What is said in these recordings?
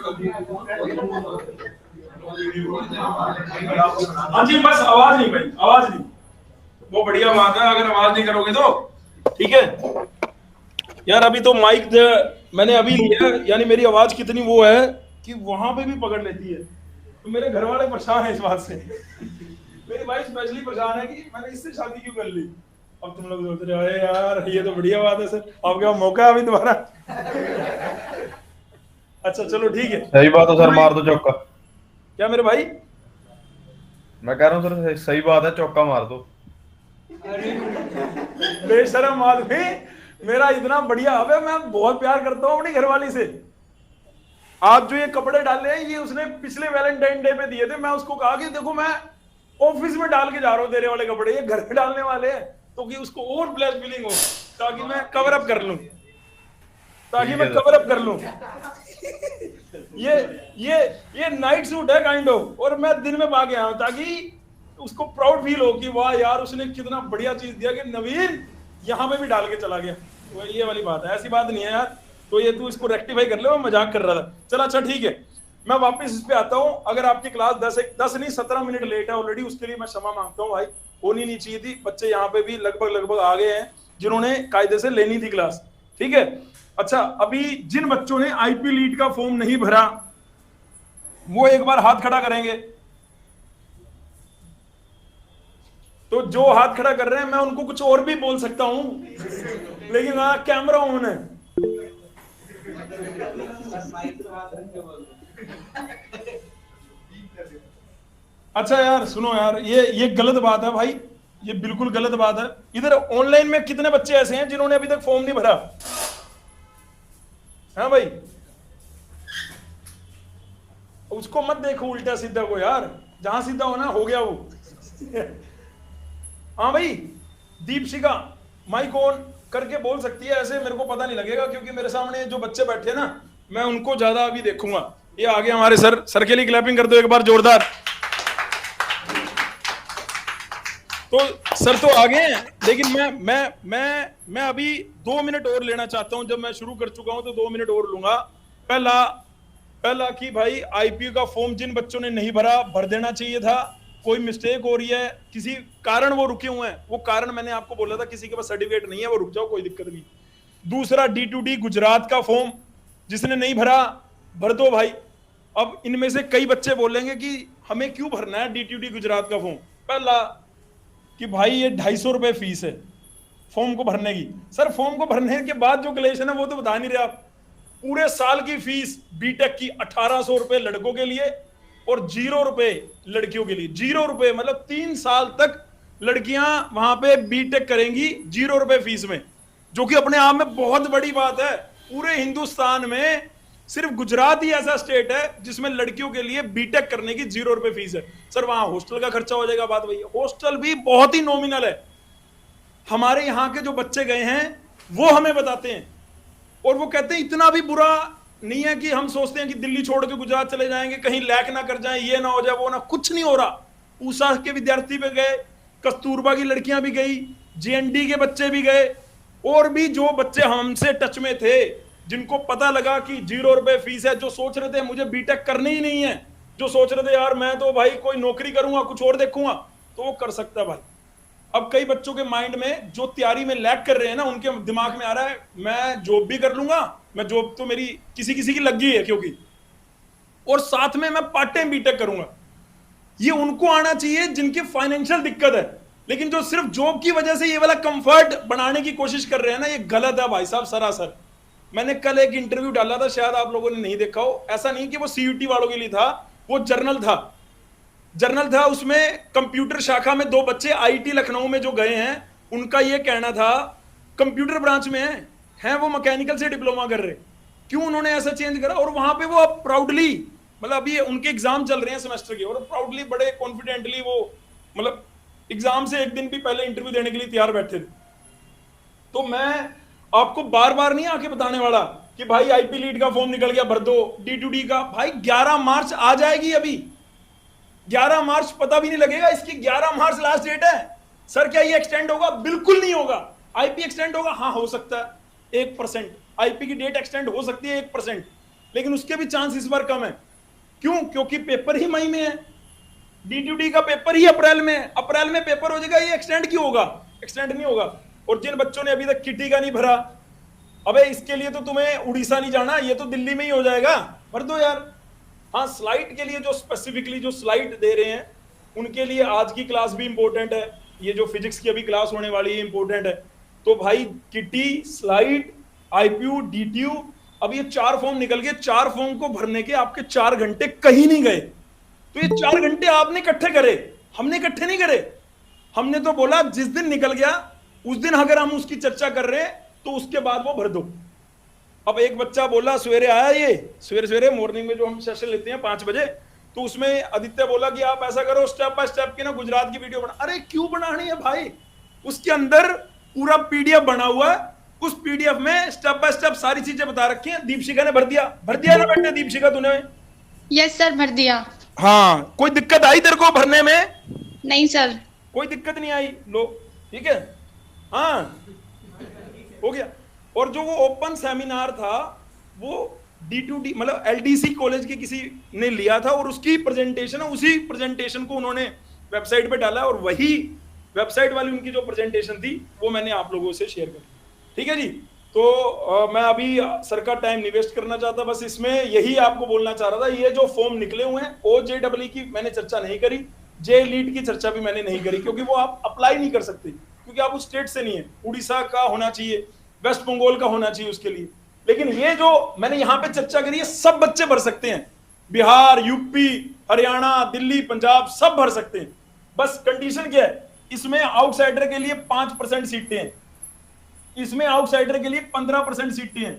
हाँ जी, बस आवाज नहीं भाई, आवाज नहीं, वो बढ़िया बात है। अगर आवाज नहीं करोगे तो ठीक है यार। अभी तो माइक मैंने अभी लिया, यानी मेरी आवाज कितनी वो है कि वहां पे भी पकड़ लेती है। तो मेरे घर वाले परेशान है इस बात से। मेरी वाइफ स्पेशली परेशान है कि मैंने इससे शादी क्यों कर ली। अब तुम लोग सोच रहे हो अरे यार ये तो बढ़िया बात है सर, आपके पास मौका है अभी दोबारा। अच्छा चलो ठीक है, सही बात है सर, मार दो चौका। क्या मेरे भाई? मैं कह रहा हूँ सर सही बात है, चौका मार दो। बेशरम आदमी, मेरा इतना बढ़िया है, मैं बहुत प्यार करता हूँ अपनी घरवाली से। आज जो ये कपड़े डाले हैं ये उसने पिछले वैलेंटाइन डे पे दिए थे। मैं उसको कहा कि देखो मैं ऑफिस में डाल के जा रहा हूँ तेरे वाले कपड़े, ये घर में डालने वाले हैं, तो कि उसको और ब्लेस फीलिंग हो, ताकि मैं कवर अप कर लूं, ताकि मैं कवर अप कर लूं। ये ये ये नाइट सूट है काइंड ऑफ, और मैं दिन में पा के आया हूं ताकि उसको प्राउड फील हो कि वाह यार उसने कितना बढ़िया चीज दिया कि नवीन यहां पे भी डाल के चला गया। तो ये वाली बात है, ऐसी बात नहीं है यार। तो ये तू इसको रेक्टिफाई कर ले, मैं मजाक कर रहा था। चल अच्छा ठीक है, मैं वापस इस पे आता हूं। अगर आपकी क्लास 10 नहीं 17 मिनट लेट है ऑलरेडी, उसके लिए मैं क्षमा मांगता हूं भाई, होनी नहीं चाहिए थी। बच्चे यहाँ पे भी लगभग आ गए हैं जिन्होंने कायदे से लेनी थी क्लास, ठीक है। अच्छा, अभी जिन बच्चों ने आईपी लीड का फॉर्म नहीं भरा वो एक बार हाथ खड़ा करेंगे। तो जो हाथ खड़ा कर रहे हैं मैं उनको कुछ और भी बोल सकता हूं, लेकिन कैमरा ऑन है। अच्छा यार सुनो यार, ये गलत बात है भाई, ये बिल्कुल गलत बात है। इधर ऑनलाइन में कितने बच्चे ऐसे हैं जिन्होंने अभी तक फॉर्म नहीं भरा? हाँ भाई, उसको मत देखो उल्टा सीधा को यार, जहां सीधा होना हो गया वो। हाँ भाई, दीपशिका माइक ऑन करके बोल सकती है, ऐसे मेरे को पता नहीं लगेगा क्योंकि मेरे सामने जो बच्चे बैठे हैं ना, मैं उनको ज्यादा अभी देखूंगा। ये आगे हमारे सर के लिए क्लैपिंग कर दो एक बार जोरदार। तो सर तो आगे हैं, लेकिन मैं अभी 2 मिनट और लेना चाहता हूं। जब मैं शुरू कर चुका हूं तो 2 मिनट और लूंगा। पहला कि भाई आईपीयू का फॉर्म जिन बच्चों ने नहीं भरा, भर देना चाहिए था। कोई मिस्टेक हो रही है, किसी कारण वो रुके हुए हैं, वो कारण मैंने आपको बोला था, किसी के पास सर्टिफिकेट नहीं है वो रुक जाओ, कोई दिक्कत नहीं। दूसरा, D2D गुजरात का फॉर्म जिसने नहीं भरा, भर दो भाई। अब इनमें से कई बच्चे बोलेंगे कि हमें क्यों भरना है D2D गुजरात का फॉर्म। पहला कि भाई ये 250 रुपए फीस है फॉर्म को भरने की। सर फॉर्म को भरने के बाद जो कलेक्शन है वो तो बता नहीं रहे आप। पूरे साल की फीस बीटेक की 1800 रुपए लड़कों के लिए और 0 रुपए लड़कियों के लिए। 0 रुपए मतलब 3 साल तक लड़कियां वहां पे बीटेक करेंगी 0 रुपए फीस में, जो कि अपने आप में बहुत बड़ी बात है। पूरे हिंदुस्तान में सिर्फ गुजरात ही ऐसा स्टेट है जिसमें लड़कियों के लिए बीटेक करने की 0 रुपए फीस है। सर वहां हॉस्टल का खर्चा हो जाएगा, बात वही है, हॉस्टल भी बहुत ही नॉमिनल है। हमारे यहाँ के जो बच्चे गए हैं वो हमें बताते हैं, और वो कहते हैं इतना भी बुरा नहीं है कि हम सोचते हैं कि दिल्ली छोड़ के गुजरात चले जाएंगे, कहीं लैक ना कर जाए, ये ना हो जाए, वो ना, कुछ नहीं हो रहा। ऊषा के विद्यार्थी भी गए, कस्तूरबा की लड़कियां भी गई, JND के बच्चे भी गए, और भी जो बच्चे हमसे टच में थे जिनको पता लगा कि 0 रुपए फीस है, जो सोच रहे थे मुझे बीटेक करनी ही नहीं है, जो सोच रहे थे यार मैं तो भाई कोई नौकरी करूंगा कुछ और देखूंगा, तो वो कर सकता है भाई। अब कई बच्चों के माइंड में जो तैयारी में लैग कर रहे हैं ना, उनके दिमाग में आ रहा है मैं जॉब भी कर लूंगा, मैं जॉब तो मेरी किसी किसी की लग गई है क्योंकि, और साथ में मैं पार्ट टाइम बीटेक करूंगा। ये उनको आना चाहिए जिनकी फाइनेंशियल दिक्कत है, लेकिन जो सिर्फ जॉब की वजह से ये वाला कंफर्ट बनाने की कोशिश कर रहे हैं ना, ये गलत है भाई साहब सरासर। मैंने कल एक इंटरव्यू डाला था, शायद आप लोगों ने नहीं देखा हो। ऐसा नहीं कि वो CUT वालों के लिए था, वो जर्नल था। उसमें कंप्यूटर शाखा में 2 बच्चे IT लखनऊ में जो गए हैं, उनका ये कहना था कंप्यूटर ब्रांच में हैं वो मैकेनिकल से डिप्लोमा कर रहे, क्यों उन्होंने ऐसा चेंज करा। और वहां पे वो अब प्राउडली, मतलब अभी उनके एग्जाम चल रहे हैं सेमेस्टर के, और प्राउडली बड़े कॉन्फिडेंटली वो मतलब एग्जाम से एक दिन भी पहले इंटरव्यू देने के लिए तैयार बैठे थे। तो मैं आपको बार बार नहीं आके बताने वाला कि भाई आईपी लीड का फॉर्म निकल गया भर दो, D2D का भाई 11 मार्च आ जाएगी, अभी 11 मार्च पता भी नहीं लगेगा इसकी, 11 मार्च लास्ट डेट है। सर क्या ये एक्सटेंड होगा? बिल्कुल नहीं होगा। आईपी एक्सटेंड होगा? हाँ हो सकता है 1%, आईपी की डेट एक्सटेंड हो सकती है 1%, लेकिन उसके भी चांस इस बार कम है। क्यों? क्योंकि पेपर ही मई में है, D2D का पेपर ही अप्रैल में है। अप्रैल में पेपर हो जाएगा, ये एक्सटेंड क्यों होगा? एक्सटेंड नहीं होगा। और जिन बच्चों ने अभी तक किटी का नहीं भरा, अबे इसके लिए तो तुम्हें उड़ीसा नहीं जाना, ये तो दिल्ली में ही हो जाएगा, भर दो यार। हाँ, स्लाइड के लिए जो स्पेसिफिकली जो स्लाइड दे रहे हैं उनके लिए आज की क्लास भी इंपॉर्टेंट है, ये जो फिजिक्स की अभी क्लास होने वाली है इंपॉर्टेंट है। तो भाई किटी, स्लाइड, आईपीयू, डीटीयू, अब ये 4 फॉर्म निकल गए। 4 फॉर्म को भरने के आपके 4 घंटे कहीं नहीं गए। तो ये 4 घंटे आपने इकट्ठे करे, हमने इकट्ठे नहीं करे। हमने तो बोला जिस दिन निकल गया उस दिन अगर हम उसकी चर्चा कर रहे हैं तो उसके बाद वो भर दो। अब एक बच्चा बोला सवेरे आया, ये सवेरे सवेरे मॉर्निंग में जो हम सेशन लेते हैं 5 बजे, तो उसमें आदित्य बोला कि आप ऐसा करो स्टेप बाय स्टेप की ना गुजरात की वीडियो बना। अरे क्यों बनानी है भाई, उसके अंदर पूरा पीडीएफ बना हुआ है, उस पीडीएफ में स्टेप बाय स्टेप सारी चीजें बता रखी हैं। दीपशिका ने भर दिया ना बेटे? दीपशिका तूने? यस सर, भर दिया। हाँ, कोई दिक्कत आई तेरे को भरने में? नहीं सर। कोई दिक्कत नहीं आई, लो ठीक है। हाँ हो गया। और जो वो ओपन सेमिनार था वो D2D मतलब LDC कॉलेज के किसी ने लिया था और उसकी प्रेजेंटेशन है, उसी प्रेजेंटेशन को उन्होंने वेबसाइट पे डाला और वही वेबसाइट वाली उनकी जो प्रेजेंटेशन थी वो मैंने आप लोगों से शेयर कर। ठीक है जी। तो मैं अभी सर का टाइम निवेस्ट करना चाहता, बस इसमें यही आपको बोलना चाह रहा था। ये जो फॉर्म निकले हुए हैं OJEE की मैंने चर्चा नहीं करी, जे लीड की चर्चा भी मैंने नहीं करी, क्योंकि वो आप अप्लाई नहीं कर सकते, क्योंकि आप उस स्टेट से नहीं है। उड़ीसा का होना चाहिए, वेस्ट बंगाल का होना चाहिए उसके लिए। लेकिन ये जो मैंने यहां पे चर्चा करी है सब बच्चे भर सकते हैं, बिहार, यूपी, हरियाणा, दिल्ली, पंजाब सब भर सकते हैं। बस कंडीशन क्या है, इसमें आउटसाइडर के लिए 5% सीटें हैं, इसमें आउटसाइडर के लिए 15% सीटें हैं,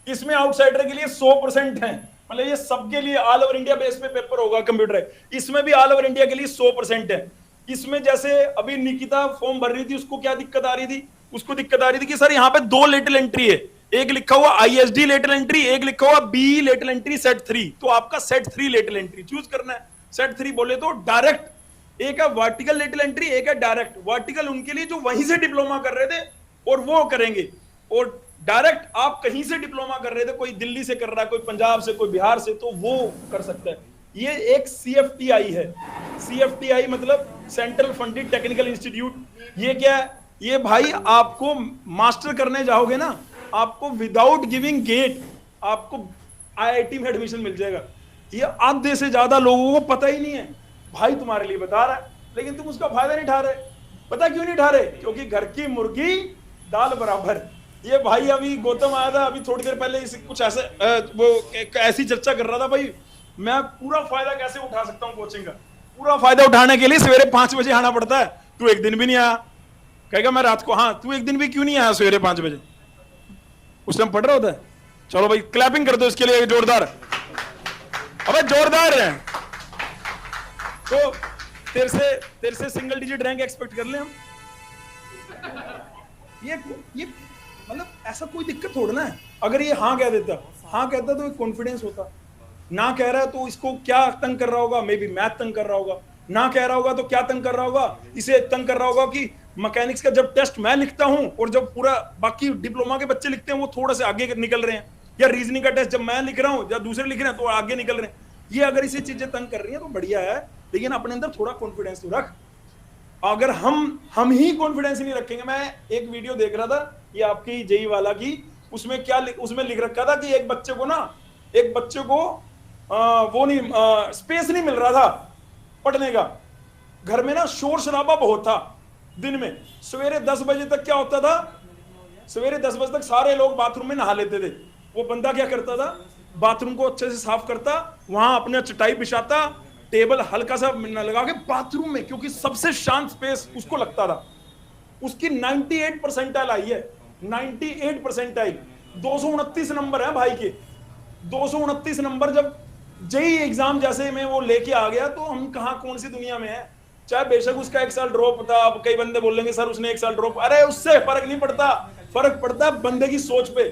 इसमें आउटसाइडर के लिए 100% हैं। मतलब ये सबके लिए ऑल ओवर इंडिया बेस पे पेपर होगा कंप्यूटर, इसमें भी ऑल ओवर इंडिया के लिए 100% है। इसमें जैसे अभी निकिता फॉर्म भर रही थी, उसको क्या दिक्कत आ रही थी? उसको दिक्कत आ रही थी कि सर यहाँ पे 2 लेटरल एंट्री है, एक लिखा हुआ ISD लेटरल एंट्री, एक लिखा हुआ BE लेटरल एंट्री सेट 3। तो आपका सेट 3 लेटरल एंट्री चूज करना है। सेट 3 बोले तो डायरेक्ट, एक है वर्टिकल लेटरल एंट्री, एक है डायरेक्ट। वर्टिकल उनके लिए जो वहीं से डिप्लोमा कर रहे थे और वो करेंगे, और डायरेक्ट आप कहीं से डिप्लोमा कर रहे थे, कोई दिल्ली से कर रहा है, कोई पंजाब से, कोई बिहार से, तो वो कर सकता है। ये एक CFTI है। CFTI मतलब सेंट्रल फंडेड टेक्निकल इंस्टीट्यूट। ये क्या है? ये भाई आपको मास्टर करने जाओगे ना, आपको विदाउट गिविंग गेट आपको IIT में एडमिशन मिल जाएगा। ये आधे से ज्यादा लोगों को पता ही नहीं है। भाई तुम्हारे लिए बता रहा है, लेकिन तुम उसका फायदा नहीं उठा रहे। पता क्यों नहीं उठा रहे? क्योंकि घर की मुर्गी दाल बराबर। ये भाई अभी गौतम आया था अभी थोड़ी देर पहले, इस कुछ ऐसे वो ऐसी चर्चा कर रहा था, भाई मैं पूरा फायदा कैसे उठा सकता हूँ कोचिंग का। पूरा फायदा उठाने के लिए सवेरे 5 बजे आना पड़ता है। तू एक दिन भी नहीं आया, कहेगा मैं रात को। हाँ, तू एक दिन भी क्यों नहीं आया सवेरे 5 बजे? उस टाइम पढ़ रहा होता है। चलो भाई क्लैपिंग कर दो इसके लिए जोरदार। अबे जोरदार है। तो तेरे से सिंगल डिजिट रैंक एक्सपेक्ट कर ले हम। ये मतलब ऐसा कोई दिक्कत थोड़ा है। अगर ये हाँ कह देता, हाँ कहता तो एक कॉन्फिडेंस होता। ना कह रहा है तो इसको क्या तंग कर रहा होगा? मे बी मैथ तंग कर रहा होगा। ना कह रहा होगा तो क्या तंग कर रहा होगा? इसे तंग कर रहा होगा कि मैकेनिक्स का जब टेस्ट मैं लिखता हूं और जब पूरा बाकी डिप्लोमा के बच्चे लिखते हैं वो थोड़ा से आगे निकल रहे हैं, या रीजनिंग का टेस्ट जब मैं लिख रहा हूं या दूसरे लिख रहे हैं तो आगे निकल रहे हैं। ये अगर इसे चीजें तंग कर रही है तो बढ़िया है, लेकिन अपने अंदर थोड़ा कॉन्फिडेंस तो रख। अगर हम ही कॉन्फिडेंस नहीं रखेंगे। मैं एक वीडियो देख रहा था ये आपकी जेई वाला की, उसमें क्या उसमें लिख रखा था कि एक बच्चे को वो नहीं स्पेस नहीं मिल रहा था पढ़ने का। घर में ना शोर शराबा बहुत था दिन में। सवेरे 10 बजे तक क्या होता था? सवेरे 10 बजे तक सारे लोग बाथरूम में नहा लेते थे। वो बंदा क्या करता था? बाथरूम को अच्छे से साफ करता, वहां अपने चटाई बिछाता, टेबल हल्का सा लगा के बाथरूम में, क्योंकि सबसे शांत स्पेस उसको लगता था। उसकी 98 परसेंटाइल आई है, 98 परसेंटाइल। 229 नंबर है भाई के। 229 नंबर जब जेई एग्जाम जैसे में वो लेके आ गया तो हम कहां कौन सी दुनिया में है। चाहे बेशक उसका 1 साल ड्रॉप था। अब कई बंदे बोलेंगे सर उसने 1 साल ड्रॉप, अरे उससे फर्क नहीं पड़ता। फर्क पड़ता है बंदे की सोच पे।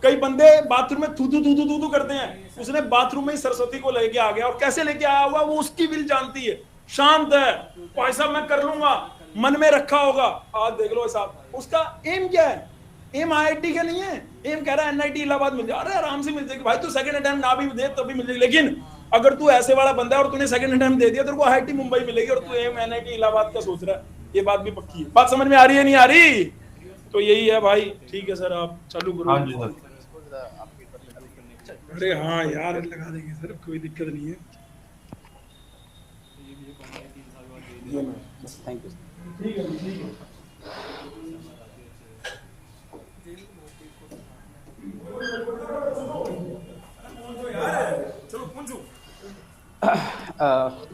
कई बंदे बाथरूम में थू करते हैं, उसने बाथरूम में ही सरस्वती को लेके आ गया। और कैसे लेके आया होगा वो उसकी विल जानती है, शांत है, पैसा मैं कर लूंगा, मन में रखा होगा। आज देख लो साहब उसका एम क्या है? एम आईआईटी का नहीं है, एम कह रहा है एनआईटी इलाहाबाद मिल जाए, अरे आराम से मिल जाएगी भाई, तू सेकंड अटेम्प्ट ना भी दे तभी मिल जाएगी। लेकिन अगर तू ऐसे वाला बंदा है और तूने सेकंड अटेम्प्ट दे दिया, तेरे को आईआईटी मुंबई मिलेगी और तू एम एनआईटी इलाहाबाद का सोच रहा है, ये बात भी पक्की है। बात समझ में आ रही है नहीं आ रही? तो यही है भाई। ठीक है सर, आप चालू करो। हाँ जी सर। अरे हाँ यार, लगा देंगे सर, कोई दिक्कत नहीं है। Thank you. ठीक है ठीक है।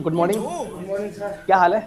गुड मॉर्निंग, क्या हाल है?